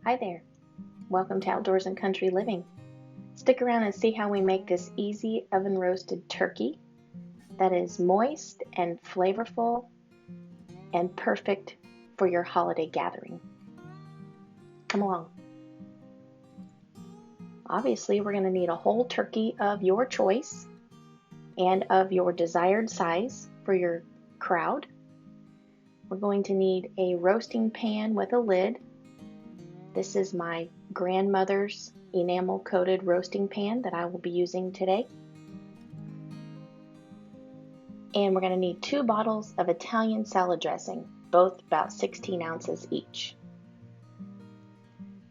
Hi there. Welcome to Outdoors and Country Living. Stick around and see how we make this easy oven roasted turkey that is moist and flavorful and perfect for your holiday gathering. Come along. Obviously, we're going to need a whole turkey of your choice and of your desired size for your crowd. We're going to need a roasting pan with a lid. This is my grandmother's enamel coated roasting pan that I will be using today. And we're going to need 2 bottles of Italian salad dressing, both about 16 ounces each.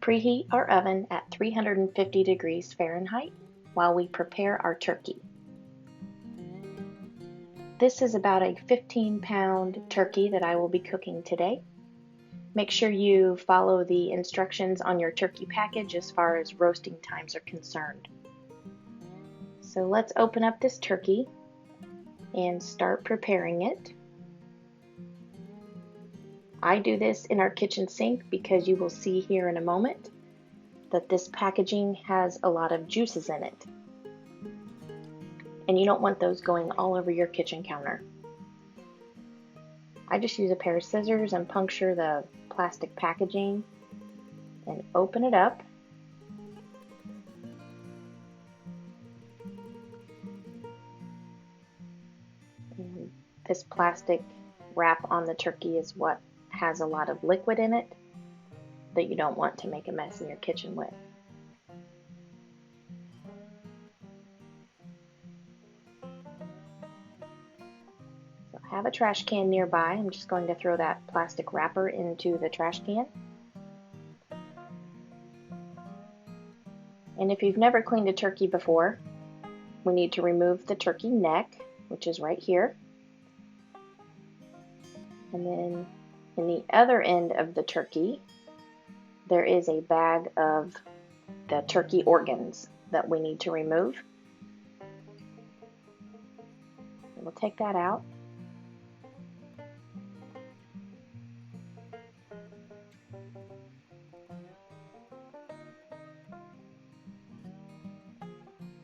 Preheat our oven at 350 degrees Fahrenheit while we prepare our turkey. This is about a 15-pound turkey that I will be cooking today. Make sure you follow the instructions on your turkey package as far as roasting times are concerned. So let's open up this turkey and start preparing it. I do this in our kitchen sink because you will see here in a moment that this packaging has a lot of juices in it. And you don't want those going all over your kitchen counter. I just use a pair of scissors and puncture the plastic packaging and open it up. And this plastic wrap on the turkey is what has a lot of liquid in it that you don't want to make a mess in your kitchen with. Have a trash can nearby. I'm just going to throw that plastic wrapper into the trash can. And if you've never cleaned a turkey before, we need to remove the turkey neck, which is right here. And then in the other end of the turkey, there is a bag of the turkey organs that we need to remove. We'll take that out.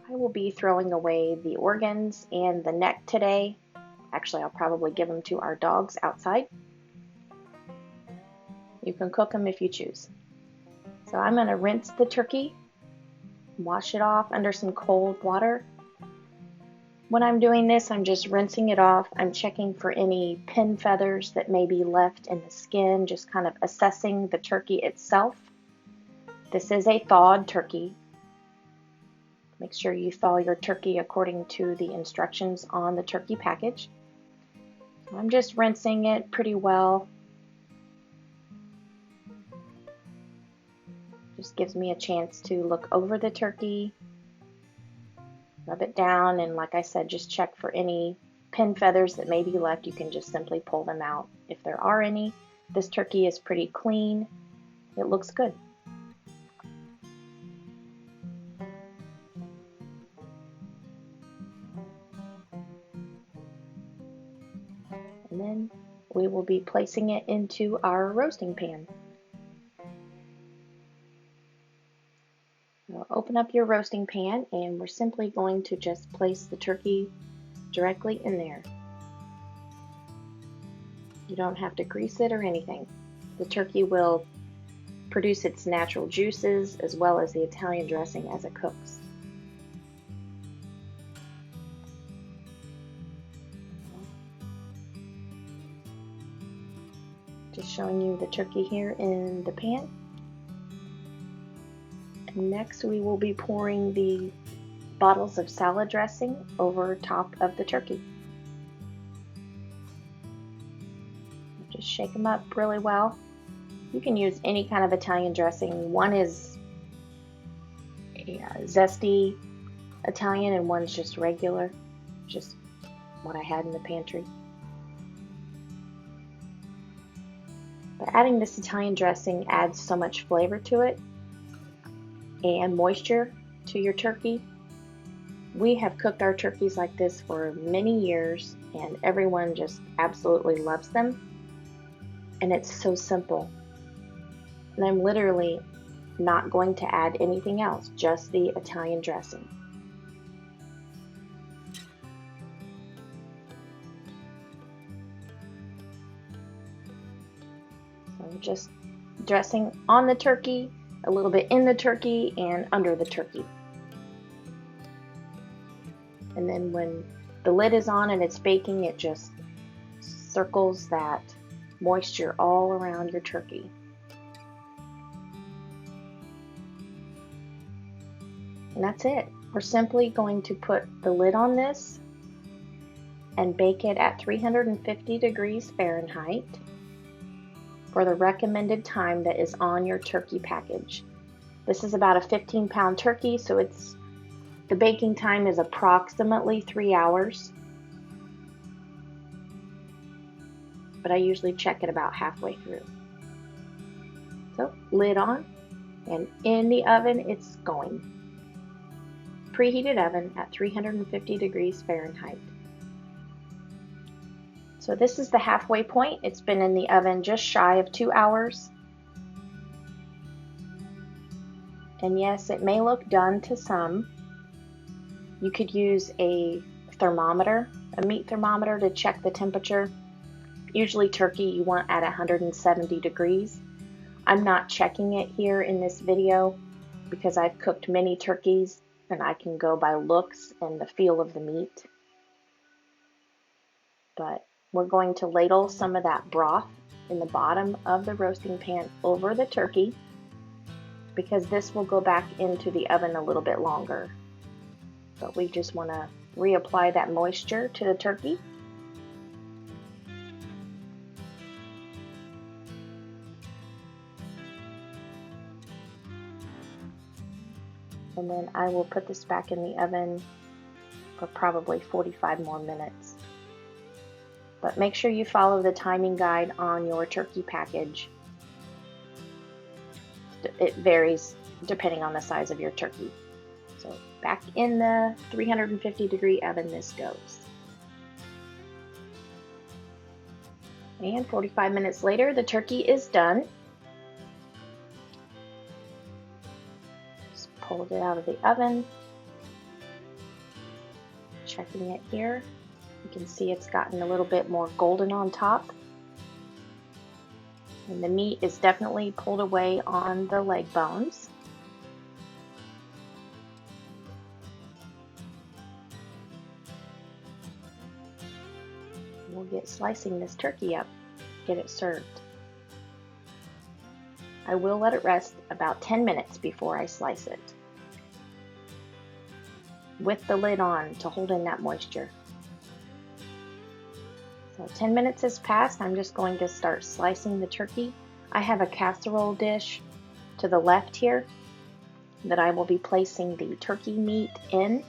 I will be throwing away the organs and the neck today. Actually, I'll probably give them to our dogs outside. You can cook them if you choose. So I'm going to rinse the turkey, wash it off under some cold water. When I'm doing this, I'm just rinsing it off. I'm checking for any pin feathers that may be left in the skin, just kind of assessing the turkey itself. This is a thawed turkey. Make sure you thaw your turkey according to the instructions on the turkey package. I'm just rinsing it pretty well. Just gives me a chance to look over the turkey, rub it down, and like I said, just check for any pin feathers that may be left. You can just simply pull them out if there are any. This turkey is pretty clean. It looks good. And then we will be placing it into our roasting pan. So open up your roasting pan and we're simply going to just place the turkey directly in there. You don't have to grease it or anything. The turkey will produce its natural juices as well as the Italian dressing as it cooks. Just showing you the turkey here in the pan. And next we will be pouring the bottles of salad dressing over top of the turkey. Just shake them up really well. You can use any kind of Italian dressing. One is a zesty Italian and one's just regular, just what I had in the pantry. But adding this Italian dressing adds so much flavor to it and moisture to your turkey. We have cooked our turkeys like this for many years and everyone just absolutely loves them. And it's so simple. And I'm literally Not going to add anything else, just the Italian dressing. So just dressing on the turkey, a little bit in the turkey and under the turkey. And then when the lid is on and it's baking, it just circles that moisture all around your turkey. And that's it. We're simply going to put the lid on this and bake it at 350 degrees Fahrenheit for the recommended time that is on your turkey package. This is about a 15-pound turkey, so the baking time is approximately 3 hours. But I usually check it about halfway through. So, lid on, and in the oven it's going. Preheated oven at 350 degrees Fahrenheit. So this is the halfway point. It's been in the oven just shy of 2 hours. And yes, it may look done to some. You could use a thermometer, a meat thermometer, to check the temperature. Usually turkey you want at 170 degrees. I'm not checking it here in this video because I've cooked many turkeys and I can go by looks and the feel of the meat. But we're going to ladle some of that broth in the bottom of the roasting pan over the turkey because this will go back into the oven a little bit longer. But we just want to reapply that moisture to the turkey. And then I will put this back in the oven for probably 45 more minutes. But make sure you follow the timing guide on your turkey package. It varies depending on the size of your turkey. So back in the 350 degree oven this goes. And 45 minutes later, the turkey is done. Pulled it out of the oven, checking it here. You can see it's gotten a little bit more golden on top. And the meat is definitely pulled away on the leg bones. We'll get slicing this turkey up, get it served. I will let it rest about 10 minutes before I slice it, with the lid on to hold in that moisture. So 10 minutes has passed. I'm just going to start slicing the turkey. I have a casserole dish to the left here that I will be placing the turkey meat in.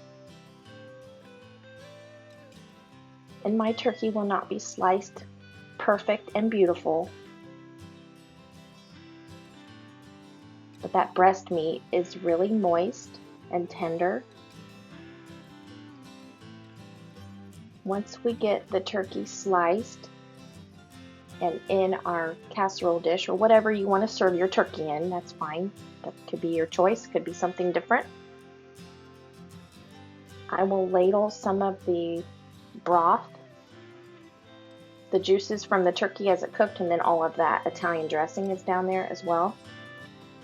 And my turkey will not be sliced perfect and beautiful, but that breast meat is really moist and tender. Once we get the turkey sliced and in our casserole dish, or whatever you want to serve your turkey in, that's fine. That could be your choice, could be something different. I will ladle some of the broth, the juices from the turkey as it cooked, and then all of that Italian dressing is down there as well.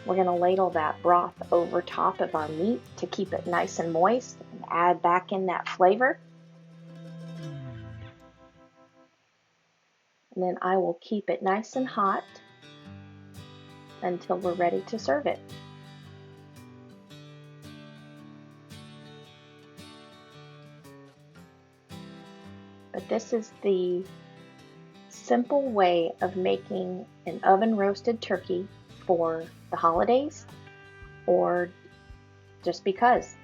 We're going to ladle that broth over top of our meat to keep it nice and moist and add back in that flavor. And then I will keep it nice and hot until we're ready to serve it. But this is the simple way of making an oven roasted turkey for the holidays or just because.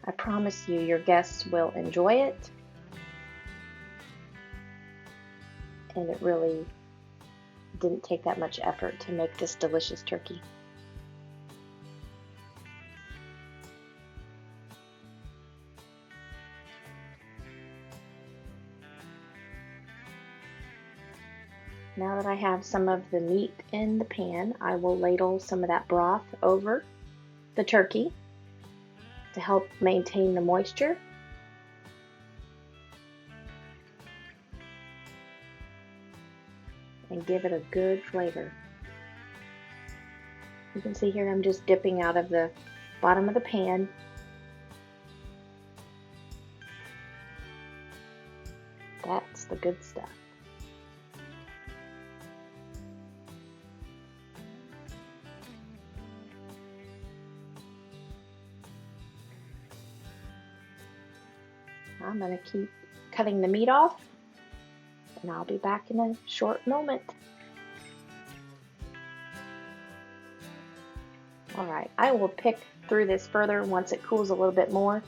I promise you, your guests will enjoy it, and it really didn't take that much effort to make this delicious turkey. Now that I have some of the meat in the pan, I will ladle some of that broth over the turkey to help maintain the moisture. And give it a good flavor. You can see here I'm just dipping out of the bottom of the pan. That's the good stuff. I'm going to keep cutting the meat off, and I'll be back in a short moment. Alright, I will pick through this further once it cools a little bit more.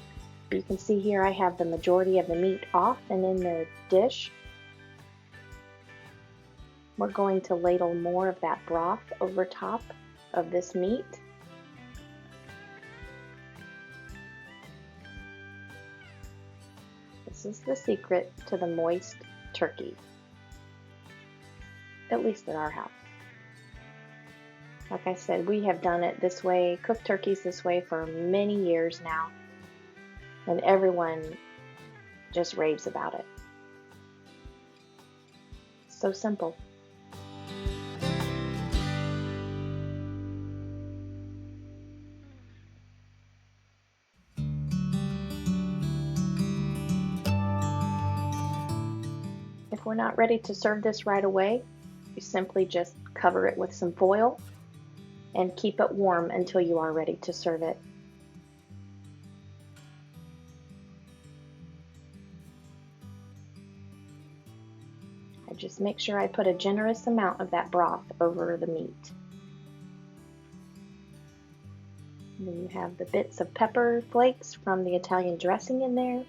But you can see here I have the majority of the meat off and in the dish. We're going to ladle more of that broth over top of this meat. This is the secret to the moist turkey, at least at our house. Like I said, we have done it this way, cooked turkeys this way for many years now, and everyone just raves about it. So simple. If we're not ready to serve this right away, you simply just cover it with some foil and keep it warm until you are ready to serve it. I just make sure I put a generous amount of that broth over the meat. And then you have the bits of pepper flakes from the Italian dressing in there.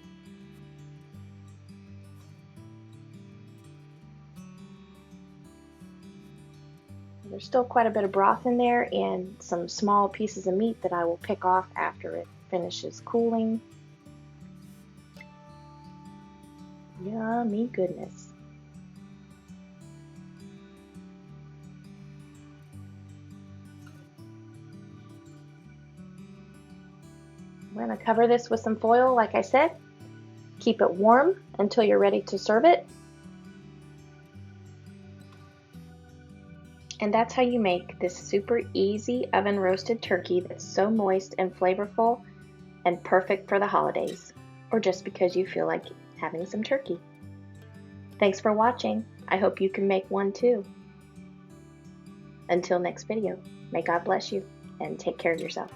There's still quite a bit of broth in there and some small pieces of meat that I will pick off after it finishes cooling. Yummy goodness. We're going to cover this with some foil, like I said. Keep it warm until you're ready to serve it. And that's how you make this super easy oven roasted turkey that's so moist and flavorful and perfect for the holidays, or just because you feel like having some turkey. Thanks for watching. I hope you can make one too. Until next video, may God bless you and take care of yourself.